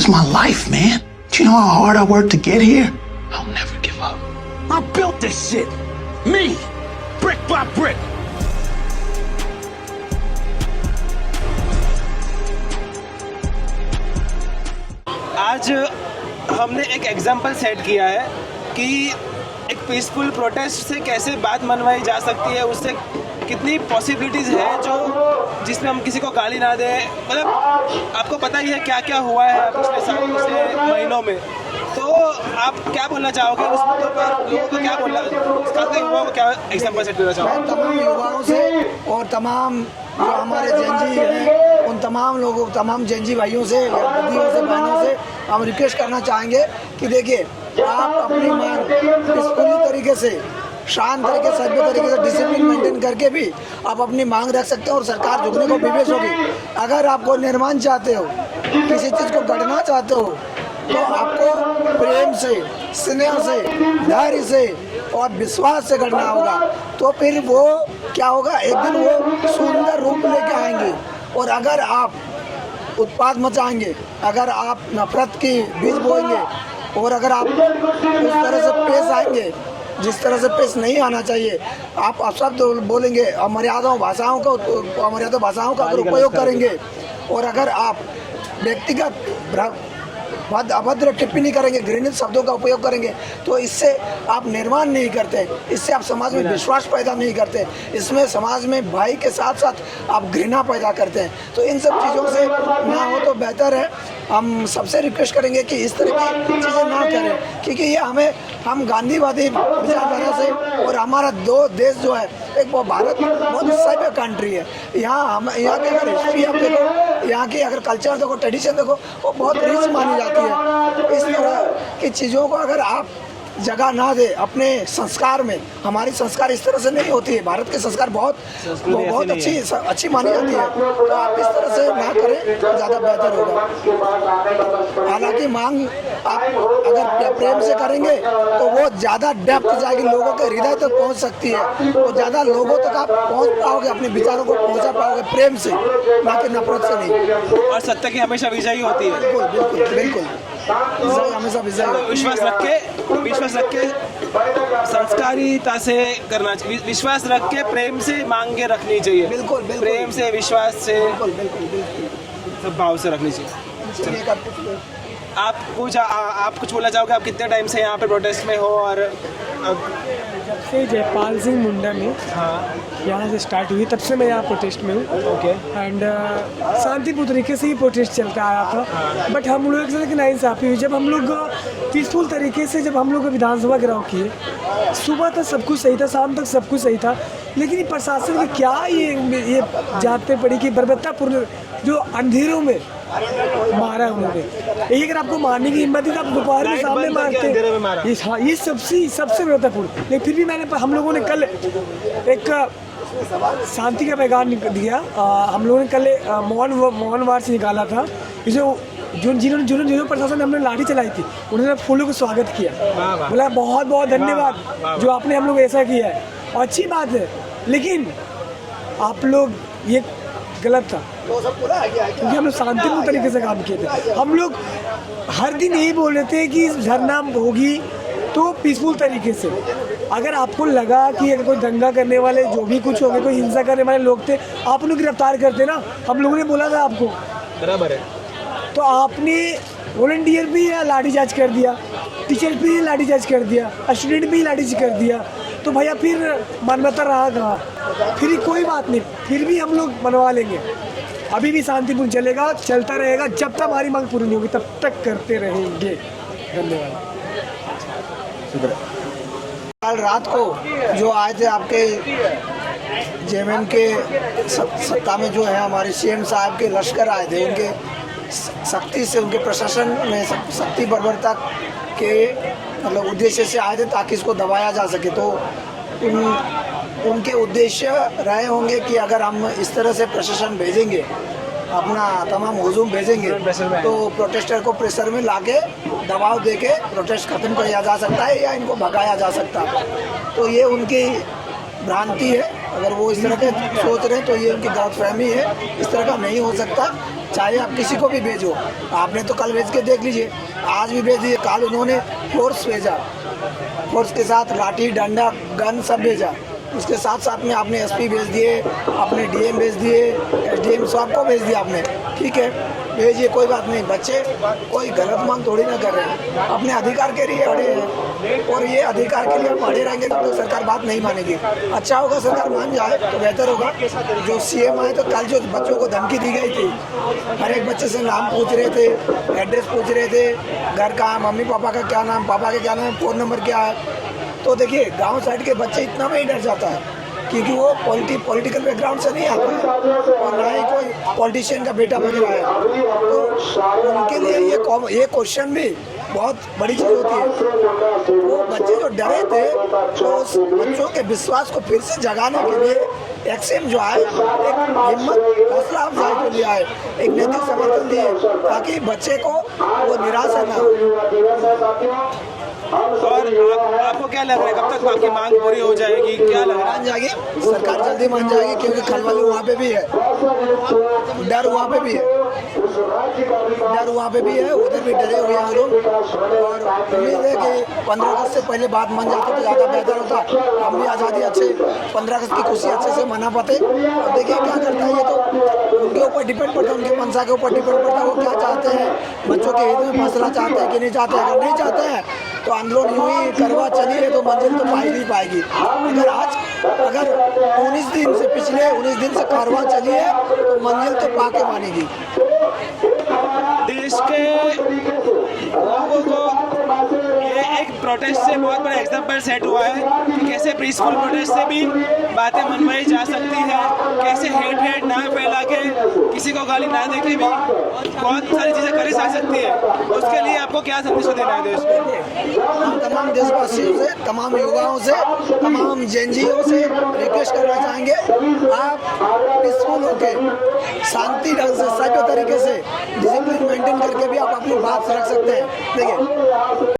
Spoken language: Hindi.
is my life, man. Do you know how hard I worked to get here? I'll never give up. I built this shit. Me. Brick by brick. आज हमने एक एग्जाम्पल सेट किया है कि एक पीसफुल प्रोटेस्ट से कैसे बात मनवाई जा सकती है, उससे कितनी पॉसिबिलिटीज़ है जो जिसमें हम किसी को गाली ना दें। मतलब आपको पता ही है क्या क्या हुआ है पिछले महीनों में, तो आप क्या बोलना चाहोगे उस मुद्दों पर? लोगों को क्या बोलना, युवाओं को क्या एग्जाम्पल सेट करना चाहोगे? तमाम युवाओं से और तमाम जो हमारे जेंजी हैं उन तमाम लोगों, तमाम जेंजी भाइयों से, दीदियों से, बहनों से हम रिक्वेस्ट करना चाहेंगे कि देखिए, आप अपनी मांग पीसफुली तरीके से, शांत तरीके से, सभ्य तरीके से, डिसिप्लिन मेंटेन करके भी आप अपनी मांग रख सकते हो और सरकार झुकने को विवश होगी। अगर आपको निर्माण चाहते हो, किसी चीज़ को गढ़ना चाहते हो, तो आपको प्रेम से, स्नेह से, धैर्य से और विश्वास से करना होगा। तो फिर वो क्या होगा, एक दिन वो सुंदर रूप लेके आएंगे। और अगर आप उत्पात मचाएंगे, अगर आप नफरत की बीज बोएंगे और अगर आप उस तरह से पेश आएंगे जिस तरह से पेश नहीं आना चाहिए, आप अपशब्द बोलेंगे, अमर्यादा भाषाओं का अगर उपयोग करेंगे और अगर आप व्यक्तिगत अभद्र टिप्पणी करेंगे, घृणित शब्दों का उपयोग करेंगे, तो इससे आप निर्माण नहीं करते, इससे आप समाज में विश्वास पैदा नहीं करते, इसमें समाज में भाई के साथ साथ आप घृणा पैदा करते हैं। तो इन सब चीज़ों से ना हो तो बेहतर है। हम सबसे रिक्वेस्ट करेंगे कि इस तरह की चीज़ें ना करें, क्योंकि ये हम गांधीवादी विचारधारा से, और हमारा देश जो है एक वो भारत बहुत सभ्य कंट्री है। यहाँ की अगर हिस्ट्री आप देखो, यहाँ की अगर कल्चर देखो, ट्रेडिशन देखो, वो बहुत रिच मानी जाती है। इस तरह की चीज़ों को अगर आप जगह ना दे अपने संस्कार में, हमारी संस्कार इस तरह से नहीं होती है, भारत के संस्कार बहुत अच्छी मानी जाती है, तो आप इस तरह से ना करें तो ज़्यादा बेहतर होगा। हालांकि मांग आप अगर प्रेम से करेंगे तो वो ज़्यादा डेप्थ जाएगी, लोगों के हृदय तक पहुंच सकती है, तो ज़्यादा लोगों तक आप पहुंच पाओगे, अपने विचारों को पहुंचा पाओगे प्रेम से, ना कि नफरत से नहीं। और सत्य की हमेशा विजयी होती है। बिल्कुल बिल्कुल बिल्कुल, हमेशा विजय। विश्वास रख के संस्कारिता से करना चाहिए, विश्वास रख के प्रेम से मांगे रखनी चाहिए। बिल्कुल बिल्कुल, प्रेम से, विश्वास से, बिल्कुल बिल्कुल बिल्कुल, सब भाव से रखनी चाहिए। आप कुछ बोलना चाहोगे? आप कितने टाइम से यहाँ पे प्रोटेस्ट में हो? और जब से जयपाल सिंह मुंडा में यहाँ से स्टार्ट हुई, तब से मैं यहाँ प्रोटेस्ट में हूँ। ओके। एंड शांतिपूर्ण तरीके से ही प्रोटेस्ट चलता आया था, बट हम लोग के साथ नाइंसाफ़ी हुई। जब हम लोग पीसफुल तरीके से, जब हम लोग विधानसभा घेराव किए, सुबह तक सब कुछ सही था, शाम तक सब कुछ सही था, लेकिन ये प्रशासन की क्या ये जानते पड़ी कि बर्बरतापूर्ण जो अंधेरों में मारा उन्होंने। यही अगर आपको मारने की हिम्मत थी तो आप दोपहर में सामने मारते। हाँ, ये सबसे महत्वपूर्ण। लेकिन फिर भी हम लोगों ने कल एक शांति का पैगाम दिया। हम लोगों ने कल मौन मार्च निकाला था, जिन्होंने प्रशासन ने हमने लाठी चलाई थी, उन्होंने फूलों को स्वागत किया, बोला बहुत बहुत धन्यवाद जो आपने हम लोग ऐसा किया है, और अच्छी बात है। लेकिन आप लोग ये गलत था, क्योंकि हम लोग शांतिपूर्ण तरीके से काम किए थे। हम लोग हर दिन यही बोल रहे थे कि धरना होगी तो पीसफुल तरीके से। अगर आपको लगा कि अगर कोई दंगा करने वाले, जो भी कुछ हो गए, कोई हिंसा करने वाले लोग थे, आप उन्हें गिरफ्तार करते ना। हम लोगों ने बोला था आपको, बराबर है, तो आपने वॉलंटियर भी लाठीचार्ज कर दिया, टीचर भी लाठीचार्ज कर दिया, स्टूडेंट भी लाठीचार्ज कर दिया, तो भैया फिर मानवता रहा कहाँ? फिर कोई बात नहीं, फिर भी हम लोग मनवा लेंगे। अभी भी शांतिपूर्ण चलेगा, चलता रहेगा, जब तक हमारी मांग पूरी नहीं होगी तब तक करते रहेंगे। धन्यवाद। कल रात को जो आए थे आपके जेएमएम के सत्ता में जो है, हमारे सीएम साहब के लश्कर आए थे, उनके सख्ती से, उनके प्रशासन में सख्ती बर्बरता के मतलब उद्देश्य से आए थे ताकि इसको दबाया जा सके। तो उनके उद्देश्य रहे होंगे कि अगर हम इस तरह से प्रशासन भेजेंगे, अपना तमाम हुजूम भेजेंगे, तो प्रोटेस्टर को प्रेशर में लाके दबाव देके प्रोटेस्ट खत्म किया जा सकता है या इनको भगाया जा सकता है। तो ये उनकी भ्रांति है अगर वो इस तरह के सोच रहे हैं तो ये उनकी गलतफहमी है। इस तरह का नहीं हो सकता। चाहे आप किसी को भी भेजो, आपने तो कल भेज के देख लीजिए, आज भी भेज दिए, कल उन्होंने फोर्स भेजा, फोर्स के साथ लाठी डंडा गन सब भेजा। उसके साथ साथ में आपने एसपी भेज दिए, अपने डीएम भेज दिए, एसडीएम सबको भेज दिया आपने। ठीक है, भेजिए, कोई बात नहीं। बच्चे कोई गलत मांग थोड़ी ना कर रहे हैं, अपने अधिकार के लिए अड़े हैं, और ये अधिकार के लिए हम अड़े रहेंगे तब तो सरकार बात नहीं मानेगी। अच्छा होगा सरकार मान जाए तो बेहतर होगा। जो सीएम आए तो कल जो बच्चों को धमकी दी गई थी, हर एक बच्चे से नाम पूछ रहे थे, एड्रेस पूछ रहे थे, घर का, मम्मी पापा का क्या नाम, पापा का क्या नाम, फ़ोन नंबर क्या है। तो देखिए गांव साइड के बच्चे इतना में ही डर जाता है, क्योंकि वो पॉलिटिकल बैकग्राउंड से नहीं आता है और ना ही कोई पॉलिटिशियन का बेटा वगैरह है। तो उनके लिए ये क्वेश्चन भी बहुत बड़ी चीज़ होती है। वो बच्चे जो डरे थे, तो उस बच्चों के विश्वास को फिर से जगाने के लिए एक्सएम जो आए, एक हिम्मत हौसला अफजाई के लिए आए, एक नैतिक समर्थन दिए, ताकि बच्चे को वो निराशा ना हो। और आपको क्या लग रहा है, कब तक आपकी मांग पूरी हो जाएगी, क्या लग रहा है? मान जाएगी, सरकार जल्दी मान जाएगी, क्योंकि खलबली वहाँ पे भी है, डर वहाँ पे भी है, डर वहाँ पे भी है, उधर भी डरे हुए हैं लोग। और उम्मीद है कि 15 अगस्त से पहले बात मान जाती तो ज़्यादा बेहतर होता। हम भी आज़ादी अच्छे 15 अगस्त की खुशी अच्छे से मना पाते। अब देखिए क्या करता है, ये तो उनके ऊपर डिपेंड पड़ता है, उनके मंशा के ऊपर डिपेंड पड़ता है, वो क्या चाहते हैं, बच्चों के हित में फैसला चाहते हैं कि नहीं चाहते हैं। अगर नहीं चाहते हैं तो आंदोलन यूँ ही करवा चलिए तो मंजिल तो पाई नहीं पाएगी। अगर 19 दिन से पिछले 19 दिन से कारवां चली है तो मंजिल तो पाके मानेगी। देश के लोगों को ये एक प्रोटेस्ट से बहुत बड़ा एग्जाम्पल सेट हुआ है कि कैसे पीसफुल प्रोटेस्ट से भी बातें मनवाई जा सकती है, कैसे हेट ना फैला के, किसी को गाली ना दे के भी बहुत सारी चीज़ें करी जा सकती है। उसके लिए आपको क्या संदेश देना है देश को? हम तमाम देशवासियों से, तमाम युवाओं से, तमाम जेनजीओ से रिक्वेस्ट करना चाहेंगे, आप पीसफुल होकर शांति ढंग से, सभ्य तरीके से, डिसिप्लिन मेंटेन करके भी आप अपनी बात रख सकते हैं। देखिए